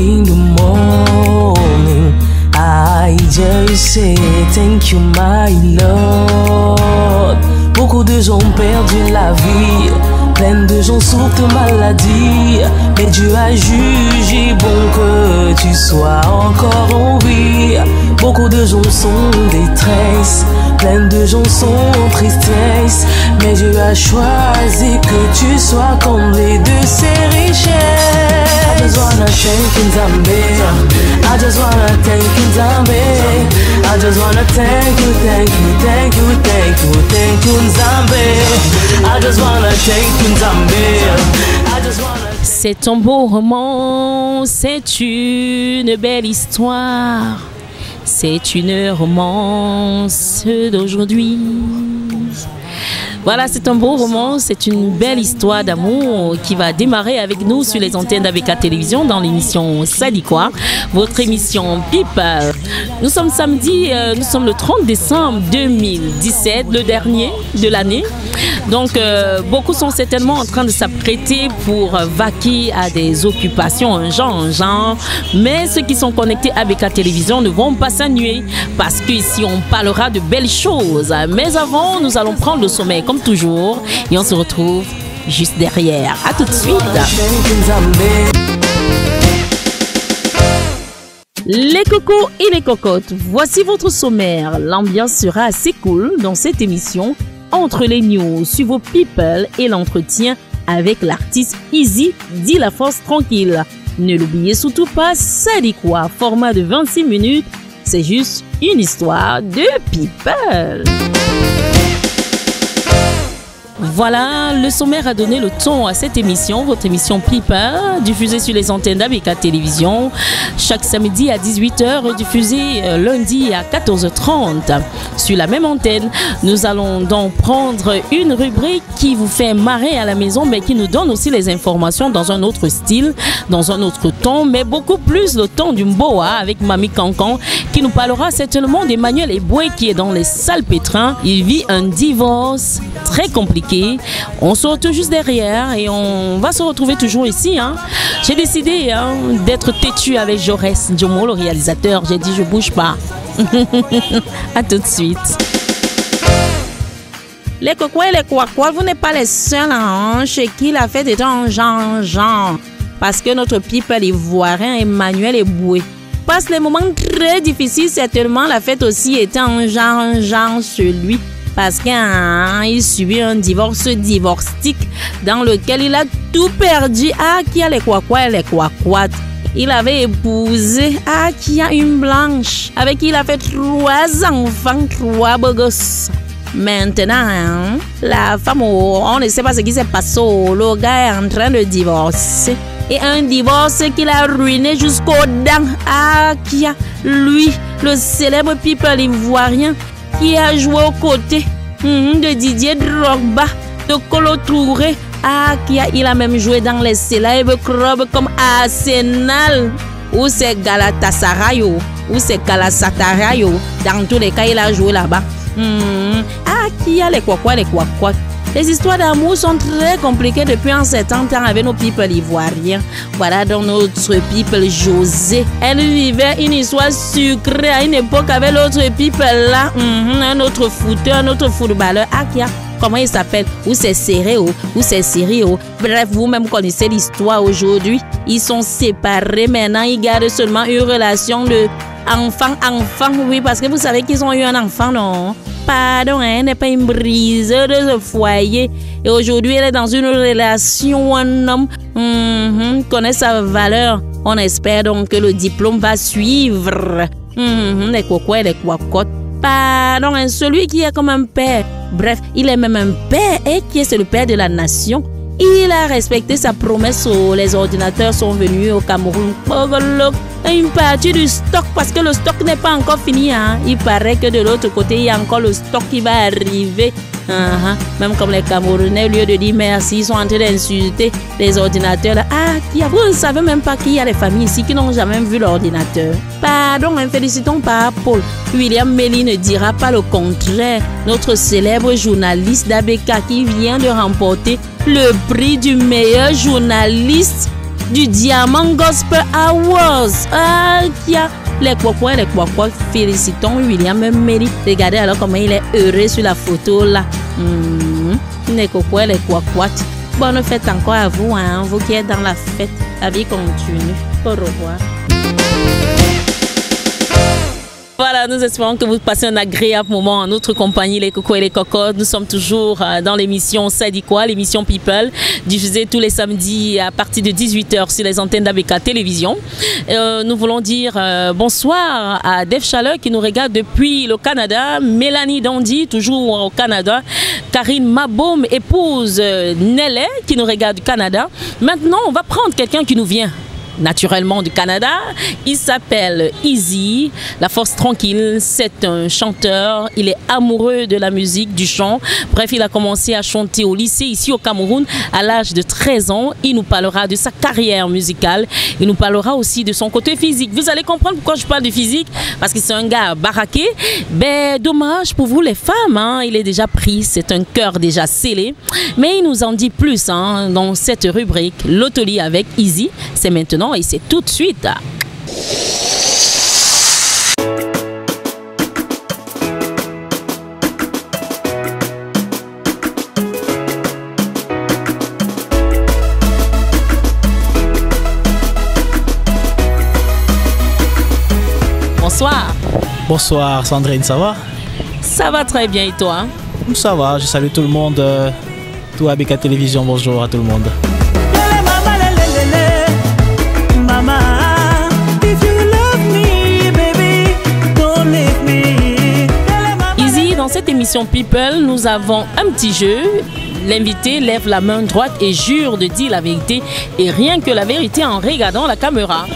in the morning, I just say thank you my Lord. Beaucoup de gens ont perdu la vie, plein de gens souffrent de maladie, mais Dieu a jugé bon que tu sois encore en vie. Beaucoup de gens sont en détresse, plein de gens sont en tristesse, mais Dieu a choisi que tu sois comblé de ses richesses. I just wanna thank you, Nzambe. I just wanna thank you, Nzambe. I just wanna thank you, thank you, thank you, thank you, thank you, Nzambe. I just wanna thank you, Nzambe. I just wanna. C'est un beau roman, c'est une belle histoire. C'est une romance d'aujourd'hui. Voilà, c'est un beau roman, c'est une belle histoire d'amour qui va démarrer avec nous sur les antennes d'ABK Télévision dans l'émission Ça dit quoi, votre émission People. Nous sommes samedi, nous sommes le 30 décembre 2017, le dernier de l'année. Donc, beaucoup sont certainement en train de s'apprêter pour vaquer à des occupations, un genre. Mais ceux qui sont connectés à ABK Télévision ne vont pas s'ennuyer parce qu'ici, on parlera de belles choses. Mais avant, nous allons prendre le sommet comme toujours et on se retrouve juste derrière. À tout de suite. Les cocos et les cocottes, voici votre sommaire. L'ambiance sera assez cool dans cette émission. Entre les news sur vos people et l'entretien avec l'artiste Easy, dit la force tranquille. Ne l'oubliez surtout pas, ça dit quoi? Format de 26 minutes, c'est juste une histoire de people. Voilà, le sommaire a donné le ton à cette émission, votre émission People, diffusée sur les antennes d'ABK Télévision, chaque samedi à 18h, diffusée lundi à 14h30. Sur la même antenne, nous allons donc prendre une rubrique qui vous fait marrer à la maison, mais qui nous donne aussi les informations dans un autre style, dans un autre ton, mais beaucoup plus le ton du Mboa avec Mamie Cancan, qui nous parlera certainement d'Emmanuel Eboué qui est dans les salpêtrins. Il vit un divorce très compliqué. On se retrouve juste derrière et on va se retrouver toujours ici. J'ai décidé d'être têtu avec Jaurès Ndjomo, le réalisateur. J'ai dit je bouge pas. À tout de suite. Les cocos et les couacois, vous n'êtes pas les seuls chez qui la fête est en genre. Parce que notre people ivoirien Emmanuel Eboué passe les moments très difficiles. Certainement la fête aussi était en genre sur lui. Parce qu'il subit un divorcetique dans lequel il a tout perdu. Qui a les couacois et les couacoites. Il avait épousé qui a une blanche avec qui il a fait 3 enfants, 3 beaux gosses. Maintenant, la femme, on ne sait pas ce qui s'est passé. Le gars est en train de divorcer. Et un divorce qu'il a ruiné jusqu'aux dents. Qui a, lui, le célèbre people ivoirien, qui a joué aux côtés de Didier Drogba, de Kolo Touré. Il a même joué dans les célèbres clubs comme Arsenal, ou c'est Galatasaray, ou c'est Galatasaray. Dans tous les cas, il a joué là-bas. Qui a les couacois, les couacois. Les histoires d'amour sont très compliquées depuis un certain temps avec nos people ivoiriens. Voilà donc notre people José. Elle vivait une histoire sucrée à une époque avec l'autre people là. Un autre footeur, un autre footballeur. Comment il s'appelle? Ou c'est Sereo, ou c'est Sirio. Bref, vous-même connaissez l'histoire aujourd'hui. Ils sont séparés maintenant. Ils gardent seulement une relation de enfant. Oui, parce que vous savez qu'ils ont eu un enfant, non? Pardon, elle n'est pas une briseuse de ce foyer. Et aujourd'hui, elle est dans une relation, un homme connaît sa valeur. On espère donc que le diplôme va suivre. Les cocois et les couacottes. Pardon, celui qui est comme un père. Bref, il est même un père et qui est le père de la nation. Il a respecté sa promesse. Les ordinateurs sont venus au Cameroun. Une partie du stock, parce que le stock n'est pas encore fini. Il paraît que de l'autre côté, il y a encore le stock qui va arriver. Même comme les Camerounais, au lieu de dire merci, ils sont en train d'insulter les ordinateurs. Vous ne savez même pas qu'il y a des familles ici qui n'ont jamais vu l'ordinateur. Pardon, félicitons par Paul. William Melly ne dira pas le contraire. Notre célèbre journaliste d'ABK qui vient de remporter le prix du meilleur journaliste du Diamant Gospel Awards. Ah, qui a les quoi, félicitons William Meri. Regardez alors comment il est heureux sur la photo là. Les quoi. Bonne fête encore à vous, hein, vous qui êtes dans la fête. La vie continue. Au revoir. Voilà, nous espérons que vous passez un agréable moment en notre compagnie, les cocos et les cocottes. Nous sommes toujours dans l'émission Ça dit quoi, l'émission People, diffusée tous les samedis à partir de 18h sur les antennes d'ABK Télévision. Nous voulons dire bonsoir à Dave Chaleur qui nous regarde depuis le Canada, Mélanie Dandy, toujours au Canada, Karine Maboum, épouse Nelly, qui nous regarde du Canada. Maintenant, on va prendre quelqu'un qui nous vient naturellement du Canada. Il s'appelle Easy, la force tranquille. C'est un chanteur, il est amoureux de la musique, du chant. Bref, il a commencé à chanter au lycée ici au Cameroun à l'âge de 13 ans. Il nous parlera de sa carrière musicale. Il nous parlera aussi de son côté physique. Vous allez comprendre pourquoi je parle de physique, parce que c'est un gars baraqué. Ben, dommage pour vous les femmes, hein. Il est déjà pris, c'est un cœur déjà scellé. Mais il nous en dit plus hein, dans cette rubrique L'Autolie avec Easy. C'est maintenant et c'est tout de suite. Bonsoir. Bonsoir Sandrine, ça va? Ça va très bien et toi? Ça va, je salue tout le monde, tout ABK Télévision, bonjour à tout le monde. Easy, dans cette émission People, nous avons un petit jeu. L'invité lève la main droite et jure de dire la vérité et rien que la vérité en regardant la caméra.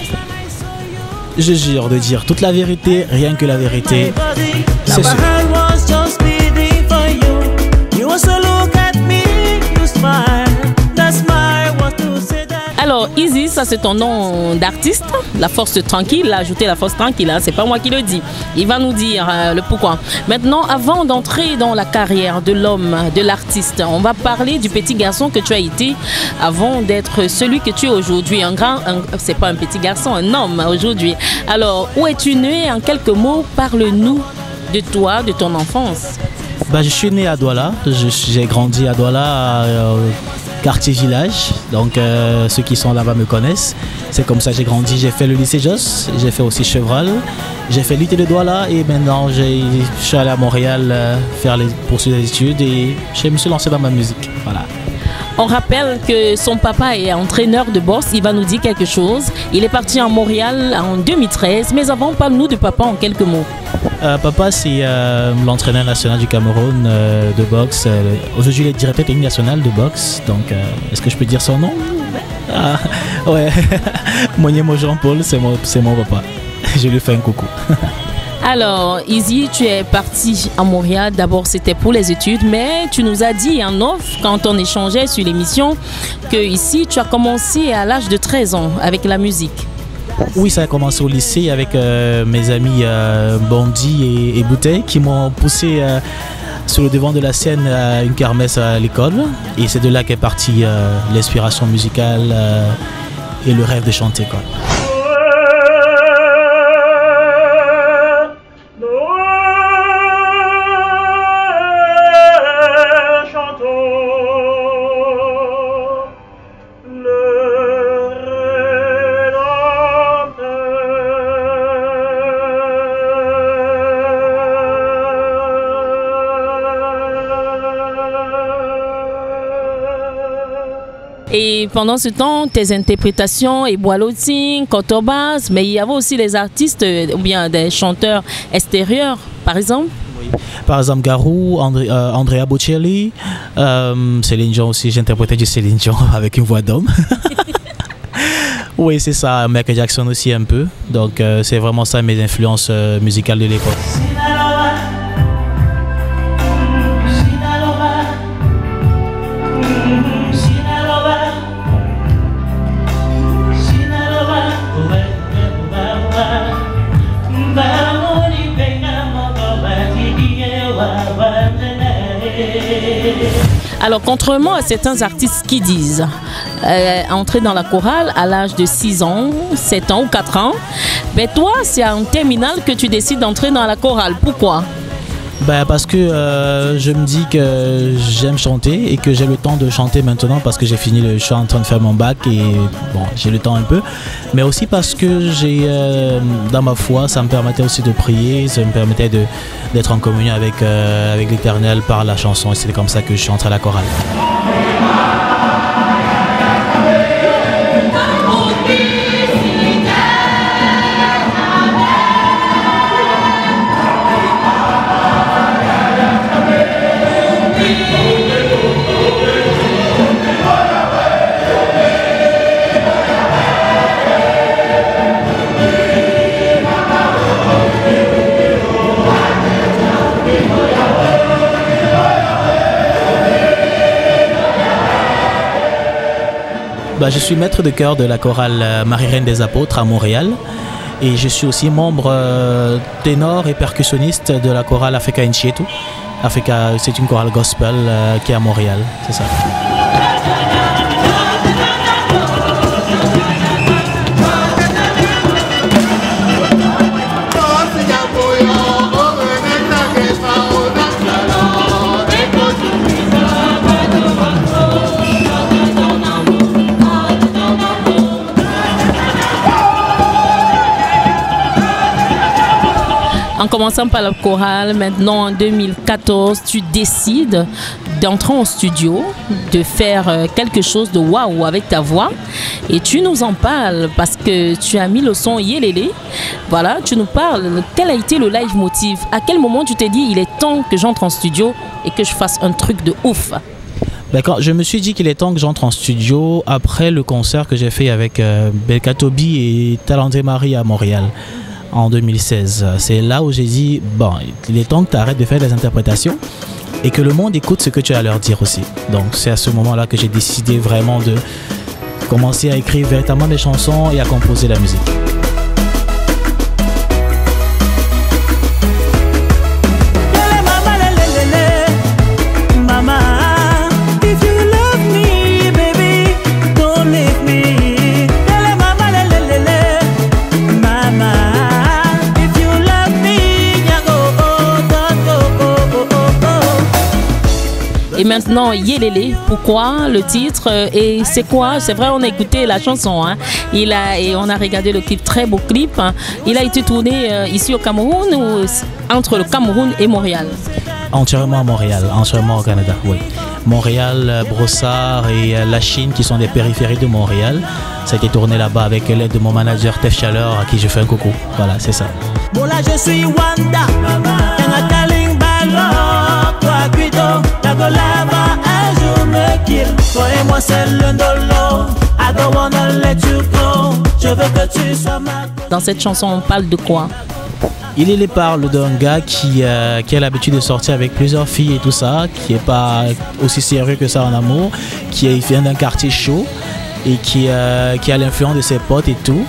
Je jure de dire toute la vérité, rien que la vérité. C'est sûr. Alors, Easy, ça c'est ton nom d'artiste, la force tranquille, il a ajouté la force tranquille, hein, c'est pas moi qui le dis. Il va nous dire le pourquoi. Maintenant, avant d'entrer dans la carrière de l'homme, de l'artiste, on va parler du petit garçon que tu as été avant d'être celui que tu es aujourd'hui. C'est pas un petit garçon, un homme aujourd'hui. Alors, où es-tu né? En quelques mots, parle-nous de toi, de ton enfance. Bah, je suis né à Douala, j'ai grandi à Douala, quartier village, donc ceux qui sont là-bas me connaissent. C'est comme ça que j'ai grandi. J'ai fait le lycée Joss, j'ai fait aussi Chevral, j'ai fait l'UT de Douala et maintenant je suis allé à Montréal poursuivre les études et je me suis lancé dans ma musique. Voilà. On rappelle que son papa est entraîneur de boxe, il va nous dire quelque chose. Il est parti à Montréal en 2013, mais avant, parle-nous de papa en quelques mots. Papa, c'est l'entraîneur national du Cameroun de boxe. Aujourd'hui, il est directeur technique national de boxe. Donc, est-ce que je peux dire son nom? Ouais, Monyemo Jean-Paul, c'est mon papa. Je lui fais un coucou. Alors, Easy, tu es parti à Montréal. D'abord, c'était pour les études, mais tu nous as dit en off, quand on échangeait sur l'émission, que ici, tu as commencé à l'âge de 13 ans avec la musique. Oui, ça a commencé au lycée avec mes amis Bondy et Bouteille qui m'ont poussé sur le devant de la scène à une kermesse à l'école. Et c'est de là qu'est partie l'inspiration musicale et le rêve de chanter, quoi. Et pendant ce temps, tes interprétations, et Boiloting, Cotobas, mais il y avait aussi les artistes ou bien des chanteurs extérieurs, par exemple. Oui. Par exemple, Garou, Andrea Bocelli, Céline Dion aussi, j'interprétais du Céline Dion avec une voix d'homme. Oui, c'est ça, Michael Jackson aussi un peu. Donc, c'est vraiment ça mes influences musicales de l'époque. Alors, contrairement à certains artistes qui disent entrer dans la chorale à l'âge de 6 ans, 7 ans ou 4 ans, ben toi, c'est en terminale que tu décides d'entrer dans la chorale. Pourquoi? Ben parce que je me dis que j'aime chanter et que j'ai le temps de chanter maintenant parce que j'ai fini je suis en train de faire mon bac et bon, j'ai le temps un peu. Mais aussi parce que j'ai dans ma foi, ça me permettait aussi de prier, ça me permettait d'être en communion avec l'Éternel par la chanson et c'est comme ça que je suis entré à la chorale. Bah, je suis maître de chœur de la chorale Marie-Reine des Apôtres à Montréal et je suis aussi membre ténor et percussionniste de la chorale Africa Inchietu. Africa, c'est une chorale gospel qui est à Montréal, c'est ça. En commençant par la chorale, maintenant en 2014, tu décides d'entrer en studio, de faire quelque chose de waouh avec ta voix. Et tu nous en parles parce que tu as mis le son Yélélé. Voilà, tu nous parles. Quel a été le live motif? À quel moment tu t'es dit il est temps que j'entre en studio et que je fasse un truc de ouf? D'accord, je me suis dit qu'il est temps que j'entre en studio après le concert que j'ai fait avec Belka Toby et Talenté Marie à Montréal. En 2016. C'est là où j'ai dit, bon, il est temps que tu arrêtes de faire des interprétations et que le monde écoute ce que tu as à leur dire aussi. Donc c'est à ce moment-là que j'ai décidé vraiment de commencer à écrire véritablement des chansons et à composer la musique. Et maintenant, Yélélé, pourquoi le titre et c'est quoi? C'est vrai, on a écouté la chanson, hein. Et on a regardé le clip, très beau clip. Hein. Il a été tourné ici au Cameroun ou entre le Cameroun et Montréal? Entièrement à Montréal, entièrement au Canada, oui. Montréal, Brossard et la Chine qui sont des périphéries de Montréal. Ça a été tourné là-bas avec l'aide de mon manager Tef Chaleur à qui je fais un coucou. Voilà, c'est ça. Bon là je suis Wanda, toi et moi c'est le dolo. I don't wanna let you go. Je veux que tu sois ma... Dans cette chanson, on parle de quoi? Il parle d'un gars qui a l'habitude de sortir avec plusieurs filles et tout ça, qui n'est pas aussi sérieux que ça en amour, qui vient d'un quartier chaud et qui a l'influence de ses potes et tout,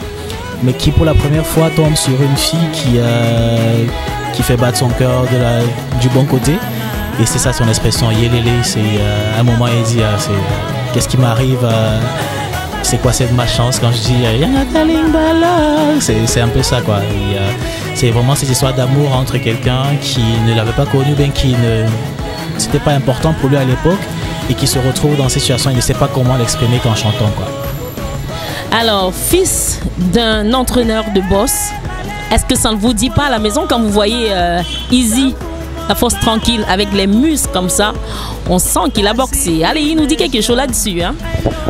mais qui pour la première fois tombe sur une fille qui fait battre son cœur du bon côté. Et c'est ça son expression, Yélélé, c'est à un moment il dit qu'est-ce qui m'arrive, c'est quoi cette malchance quand je dis c'est un peu ça quoi. C'est vraiment cette histoire d'amour entre quelqu'un qui ne l'avait pas connu, bien qui c'était pas important pour lui à l'époque et qui se retrouve dans cette situation, il ne sait pas comment l'exprimer qu'en chantant quoi. Alors, fils d'un entraîneur de boss, est-ce que ça ne vous dit pas à la maison quand vous voyez Easy, la force tranquille, avec les muscles comme ça, on sent qu'il a boxé. Allez, il nous dit quelque chose là-dessus. Hein?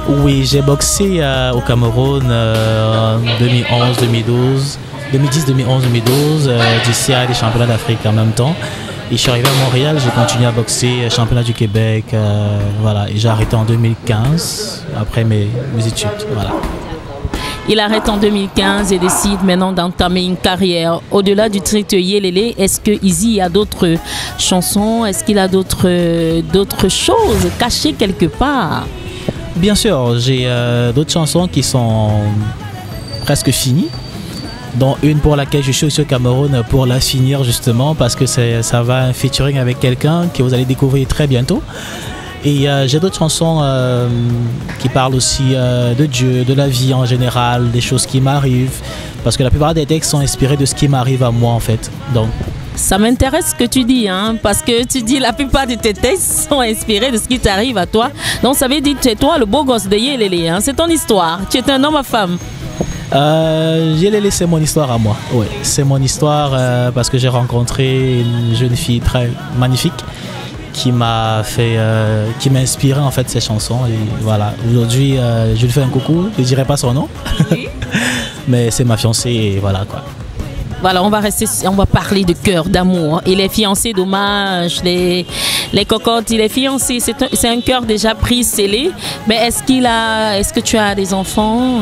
Oui, j'ai boxé au Cameroun en 2011, 2012, 2010, 2011, 2012, du CA des championnats d'Afrique en même temps. Et je suis arrivé à Montréal, j'ai continué à boxer, championnat du Québec, voilà. Et j'ai arrêté en 2015, après mes études, voilà. Il arrête en 2015 et décide maintenant d'entamer une carrière. Au-delà du titre Yélélé, est-ce que Easy a d'autres chansons? Est-ce qu'il a d'autres choses cachées quelque part? Bien sûr, j'ai d'autres chansons qui sont presque finies, dont une pour laquelle je suis aussi au Cameroun pour la finir justement, parce que ça va un featuring avec quelqu'un que vous allez découvrir très bientôt. Et j'ai d'autres chansons qui parlent aussi de Dieu, de la vie en général, des choses qui m'arrivent. Parce que la plupart des textes sont inspirés de ce qui m'arrive à moi en fait. Donc, ça m'intéresse ce que tu dis, hein, parce que tu dis la plupart de tes textes sont inspirés de ce qui t'arrive à toi. Donc ça veut dire que c'est toi le beau gosse de Yelele, hein, c'est ton histoire. Tu es un homme à femme. Yelele, c'est mon histoire à moi. Oui, c'est mon histoire parce que j'ai rencontré une jeune fille très magnifique qui m'a inspiré en fait ces chansons. Et voilà, aujourd'hui, je lui fais un coucou. Je ne dirai pas son nom, oui. Mais c'est ma fiancée et voilà quoi. Voilà, on va parler de cœur, d'amour. Il est fiancé, dommage, les cocottes, il est fiancé. C'est un cœur déjà pris, scellé. Mais est-ce que tu as des enfants?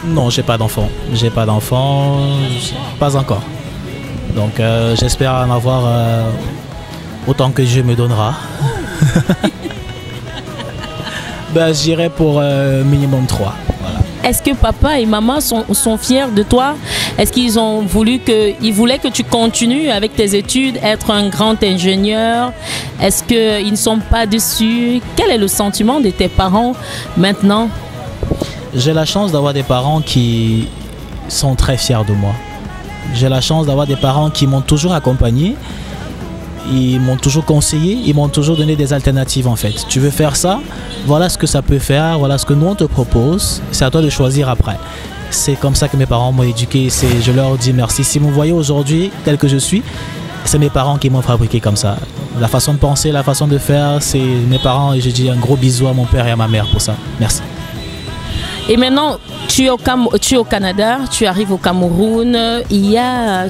Non, j'ai pas d'enfants. Pas encore. Donc j'espère en avoir autant que Dieu me donnera. Ben, je dirais pour minimum 3. Voilà. Est-ce que papa et maman sont fiers de toi? Est-ce qu'ils voulaient que tu continues avec tes études, être un grand ingénieur? Est-ce qu'ils ne sont pas déçus? Quel est le sentiment de tes parents maintenant? J'ai la chance d'avoir des parents qui sont très fiers de moi. J'ai la chance d'avoir des parents qui m'ont toujours accompagné. Ils m'ont toujours conseillé, ils m'ont toujours donné des alternatives en fait. Tu veux faire ça? Voilà ce que ça peut faire, voilà ce que nous on te propose. C'est à toi de choisir après. C'est comme ça que mes parents m'ont éduqué. Je leur dis merci. Si vous me voyez aujourd'hui tel que je suis, c'est mes parents qui m'ont fabriqué comme ça. La façon de penser, la façon de faire, c'est mes parents. Et je dis un gros bisou à mon père et à ma mère pour ça. Merci. Et maintenant, tu es au Canada, tu arrives au Cameroun,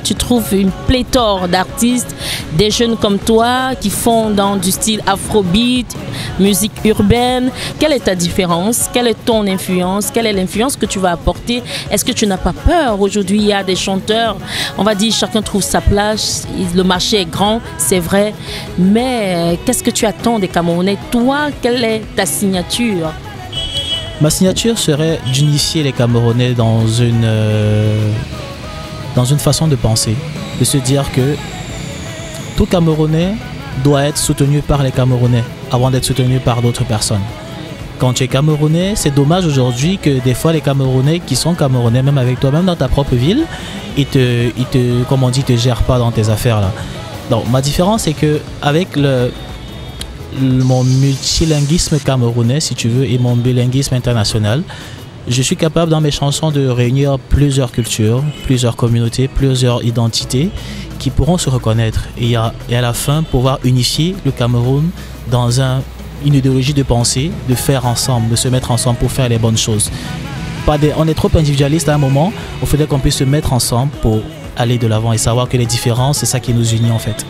tu trouves une pléthore d'artistes, des jeunes comme toi qui font dans du style afrobeat, musique urbaine. Quelle est ta différence? Quelle est ton influence? Quelle est l'influence que tu vas apporter? Est-ce que tu n'as pas peur? Aujourd'hui, il y a des chanteurs, on va dire chacun trouve sa place, le marché est grand, c'est vrai, mais qu'est-ce que tu attends des Camerounais? Toi, quelle est ta signature? Ma signature serait d'unifier les Camerounais dans une façon de penser, de se dire que tout Camerounais doit être soutenu par les Camerounais avant d'être soutenu par d'autres personnes. Quand tu es Camerounais, c'est dommage aujourd'hui que des fois les Camerounais qui sont Camerounais, même avec toi, même dans ta propre ville, ils te gèrent pas dans tes affaires là. Donc ma différence c'est que avec mon multilinguisme camerounais, si tu veux, et mon bilinguisme international, je suis capable dans mes chansons de réunir plusieurs cultures, plusieurs communautés, plusieurs identités qui pourront se reconnaître et à la fin pouvoir unifier le Cameroun dans une idéologie de pensée, de faire ensemble, de se mettre ensemble pour faire les bonnes choses. On est trop individualiste à un moment, il faudrait qu'on puisse se mettre ensemble pour aller de l'avant et savoir que les différences, c'est ça qui nous unit en fait.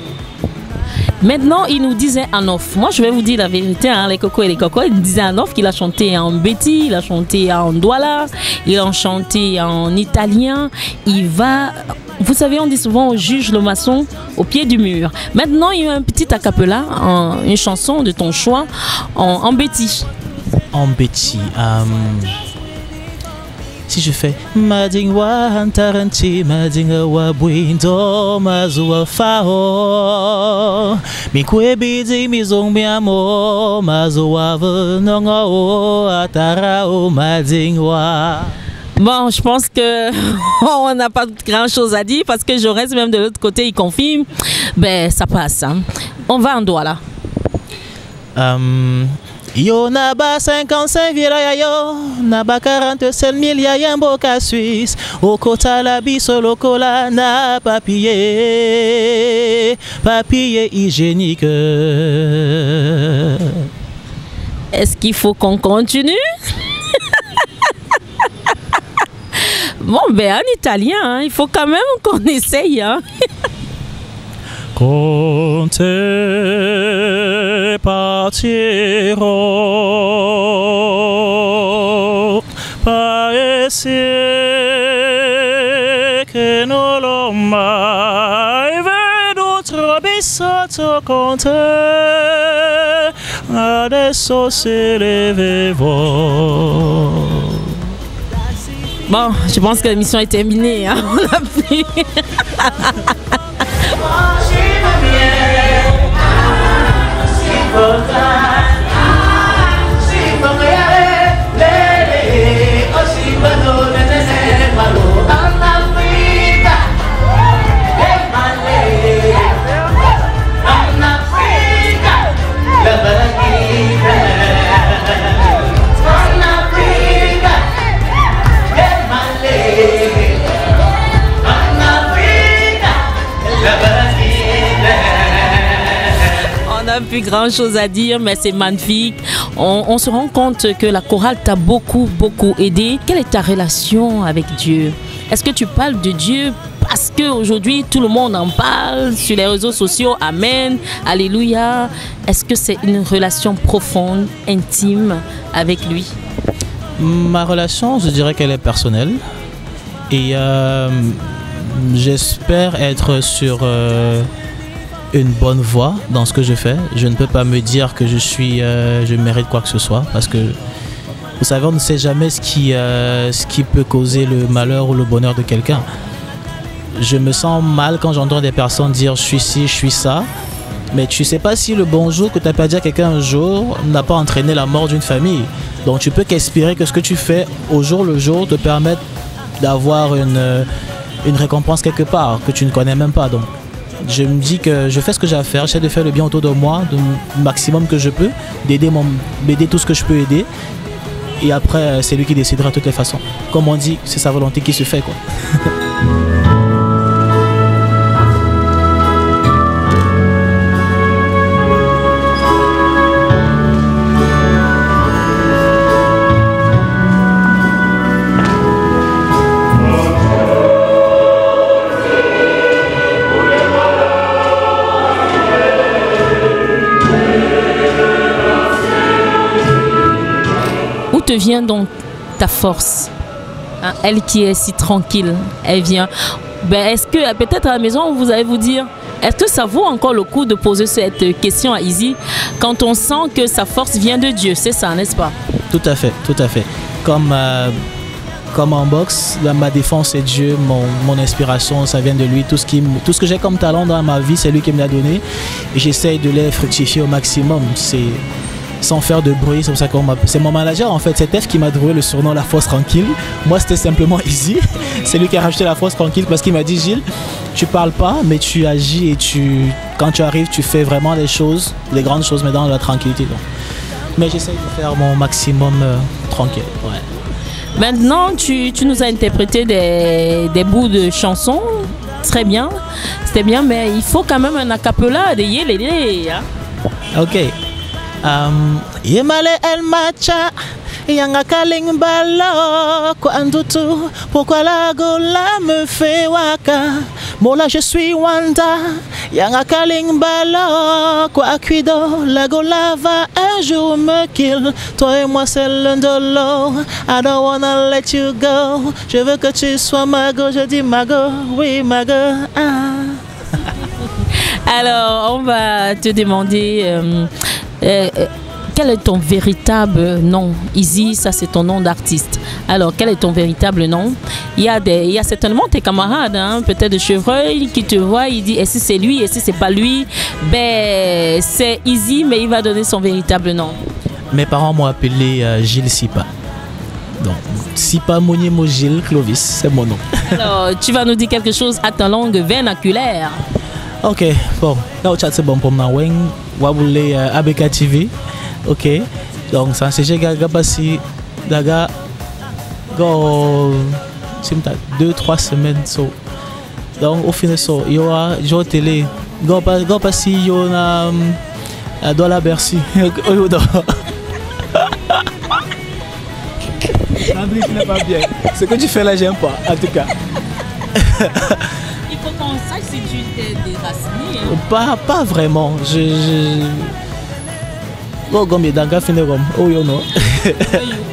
Maintenant, il nous disait en off. Moi, je vais vous dire la vérité, hein, les cocos et les cocos. Il disait en off qu'il a chanté en Betty, il a chanté en Douala, il a chanté en italien. Vous savez, on dit souvent on juge le maçon au pied du mur. Maintenant, il y a un petit a cappella, une chanson de ton choix en Betty. En Betty. Si je fais Madingwa Antaranti, Madingawa Buindo, Mazua Fao, Mikwebidi Mizombiamo, Mazua Venongo, Atarao, Madingwa. Bon, je pense que on n'a pas grand chose à dire parce que je reste même de l'autre côté, il confirme. Ben, ça passe. Hein. On va en Douala. Yo naba 55 vira yo naba 47 000 ya yamboka Suisse au kota la biso lokola na papier hygiénique. Est-ce qu'il faut qu'on continue? Bon ben en italien, hein, il faut quand même qu'on essaye. Hein. Con te partirò, paese che non l'ho mai veduto bisotto con te, adesso se le vevo. Bon, je pense que l'émission est terminée. Hein. On l'a fait. a plus grand chose à dire, mais c'est magnifique. On se rend compte que la chorale t'a beaucoup aidé. Quelle est ta relation avec Dieu? Est-ce que tu parles de Dieu parce qu'aujourd'hui tout le monde en parle sur les réseaux sociaux? Amen, alléluia. Est-ce que c'est une relation profonde, intime avec lui? Ma relation, je dirais qu'elle est personnelle. Et j'espère être sur une bonne voie dans ce que je fais. Je ne peux pas me dire que je mérite quoi que ce soit, parce que vous savez, on ne sait jamais ce qui peut causer le malheur ou le bonheur de quelqu'un. Je me sens mal quand j'entends des personnes dire je suis ci, je suis ça, mais tu ne sais pas si le bonjour que tu as pas dit à quelqu'un un jour n'a pas entraîné la mort d'une famille. Donc tu peux qu'espérer que ce que tu fais au jour le jour te permette d'avoir une récompense quelque part que tu ne connais même pas. Donc je me dis que je fais ce que j'ai à faire, j'essaie de faire le bien autour de moi, du maximum que je peux, d'aider tout ce que je peux aider. Et après, c'est lui qui décidera de toutes les façons. Comme on dit, c'est sa volonté qui se fait, quoi. Te vient donc ta force, hein, elle qui est si tranquille, elle vient. Ben, est-ce que peut-être à la maison vous allez vous dire, est-ce que ça vaut encore le coup de poser cette question à Izzy quand on sent que sa force vient de Dieu, c'est ça, n'est-ce pas? Tout à fait, tout à fait. Comme en boxe, ma défense c'est Dieu, mon inspiration ça vient de lui, tout ce que j'ai comme talent dans ma vie c'est lui qui me l'a donné et j'essaye de les fructifier au maximum. Sans faire de bruit, c'est pour ça c'est mon manager en fait, c'est F qui m'a trouvé le surnom La Force Tranquille. Moi c'était simplement Izzy, c'est lui qui a rajouté La Force Tranquille parce qu'il m'a dit Gilles, tu parles pas mais tu agis et quand tu arrives tu fais vraiment les grandes choses mais dans la tranquillité. Donc. Mais j'essaye de faire mon maximum tranquille. Ouais. Maintenant tu nous as interprété des bouts de chansons, très bien, c'était bien, mais il faut quand même un acapella de yélélé. Hein? Ok. Yemale el macha yanga kaling balo kwa andutu pourquoi la gola me fait waka mola je suis Wanda yanga kaling balo quoi cuido la gola va un jour me kill toi et moi c'est l'un de l'autre I don't wanna let you go je veux que tu sois ma go je dis ma go oui ma go Alors on va te demander quel est ton véritable nom? Izzy, ça c'est ton nom d'artiste. Alors, quel est ton véritable nom? Il y a certainement tes camarades, hein, peut-être de Chevreuil, qui te voient, il dit, et si c'est lui, et si c'est pas lui? Ben, c'est Izzy, mais il va donner son véritable nom. Mes parents m'ont appelé Gilles Sipa. Donc, Sipa Moniemo Gilles Clovis, c'est mon nom. Alors, tu vas nous dire quelque chose à ta langue vernaculaire. Ok, bon, là, c'est bon pour moi. Waboulé ABK TV, ok. Donc, ça c'est Gaga Bassi, Daga, go, 2-3 semaines. So. Donc, au final, so, il y aura télé, go passi, il y a Douala Bercy. André, tu n'es pas bien. Ce que tu fais là, j'aime pas, en tout cas. Il faut qu'on sache si tu t'es déraciné. Hein. Pas vraiment. Oh, comme il y a dans fini comme. Oh, you know.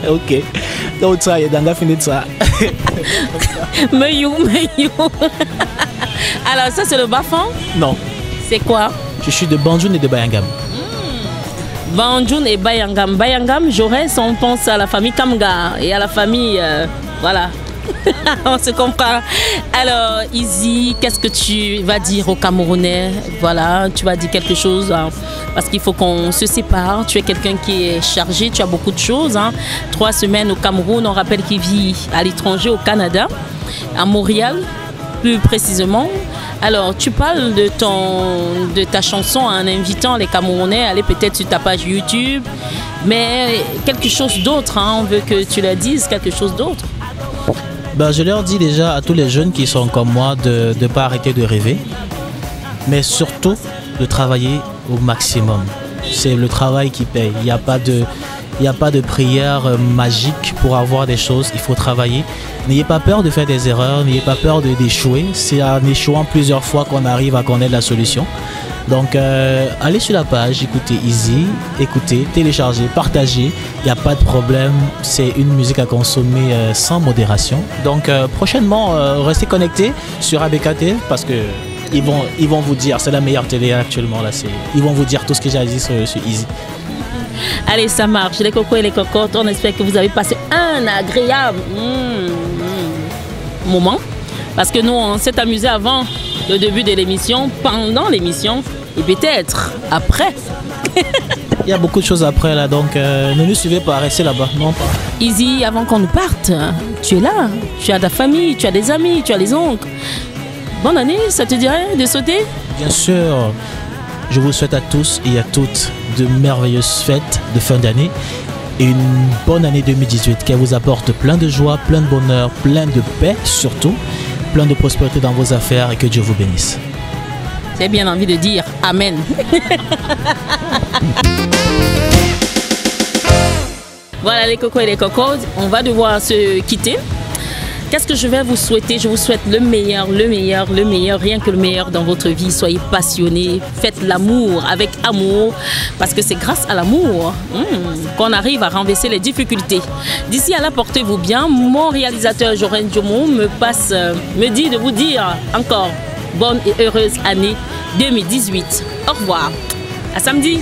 Ok. Donc, ça, il y a dans fini de ça. Mais you. Alors, ça, c'est le bas-fond? Non. C'est quoi? Je suis de Banjoun et de Bayangam. Banjoun et Bayangam. Bayangam, Jaurès, on pense à la famille Kamga et à la famille. Voilà. On se comprend. Alors, Izzy, qu'est-ce que tu vas dire aux Camerounais? Voilà, tu vas dire quelque chose hein, parce qu'il faut qu'on se sépare. Tu es quelqu'un qui est chargé, tu as beaucoup de choses. Hein. 3 semaines au Cameroun, on rappelle qu'il vit à l'étranger, au Canada, à Montréal, plus précisément. Alors, tu parles de ta chanson en invitant les Camerounais à aller peut-être sur ta page YouTube, mais quelque chose d'autre, hein, on veut que tu leur dises quelque chose d'autre. Ben, je leur dis déjà à tous les jeunes qui sont comme moi de ne pas arrêter de rêver, mais surtout de travailler au maximum. C'est le travail qui paye. Il n'y a pas de prière magique pour avoir des choses. Il faut travailler. N'ayez pas peur de faire des erreurs. N'ayez pas peur d'échouer. C'est en échouant plusieurs fois qu'on arrive à connaître la solution. Donc, allez sur la page, écoutez Easy, écoutez, téléchargez, partagez. Il n'y a pas de problème. C'est une musique à consommer sans modération. Donc, prochainement, restez connectés sur ABKT parce que ils vont vous dire, c'est la meilleure télé actuellement là. Ils vont vous dire tout ce que j'ai dit sur Easy. Allez, ça marche. Les cocos et les cocottes, on espère que vous avez passé un agréable moment. Parce que nous, on s'est amusé avant le début de l'émission, pendant l'émission et peut-être après. Il y a beaucoup de choses après là, donc ne nous suivez pas, restez là-bas. Non, pas. Easy, avant qu'on nous parte, tu es là, tu as ta famille, tu as des amis, tu as les oncles. Bonne année, ça te dirait de sauter? Bien sûr, je vous souhaite à tous et à toutes de merveilleuses fêtes de fin d'année et une bonne année 2018 qui vous apporte plein de joie, plein de bonheur, plein de paix surtout, plein de prospérité dans vos affaires et que Dieu vous bénisse. J'ai bien envie de dire Amen. Voilà les cocos et les cocottes, on va devoir se quitter. Qu'est-ce que je vais vous souhaiter? Je vous souhaite le meilleur, le meilleur, le meilleur, rien que le meilleur dans votre vie. Soyez passionnés, faites l'amour avec amour, parce que c'est grâce à l'amour qu'on arrive à renverser les difficultés. D'ici à là, portez-vous bien. Mon réalisateur Joren Diomo me dit de vous dire encore bonne et heureuse année 2018. Au revoir. À samedi.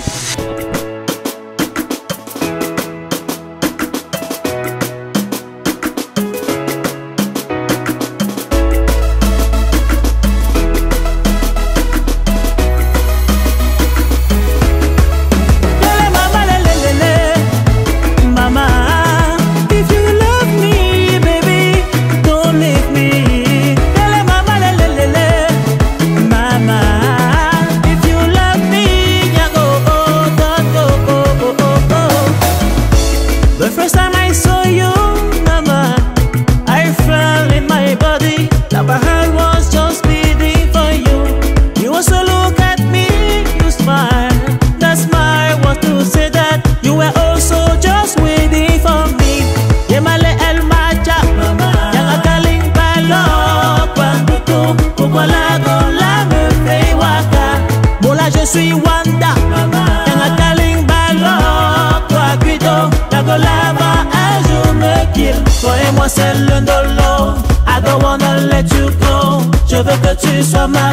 Je suis Wanda, Yanga Kaling Balo, toi Guido, Dago Lava, un jour me kill. Toi et moi c'est le dolo, I don't wanna let you go. Je veux que tu sois ma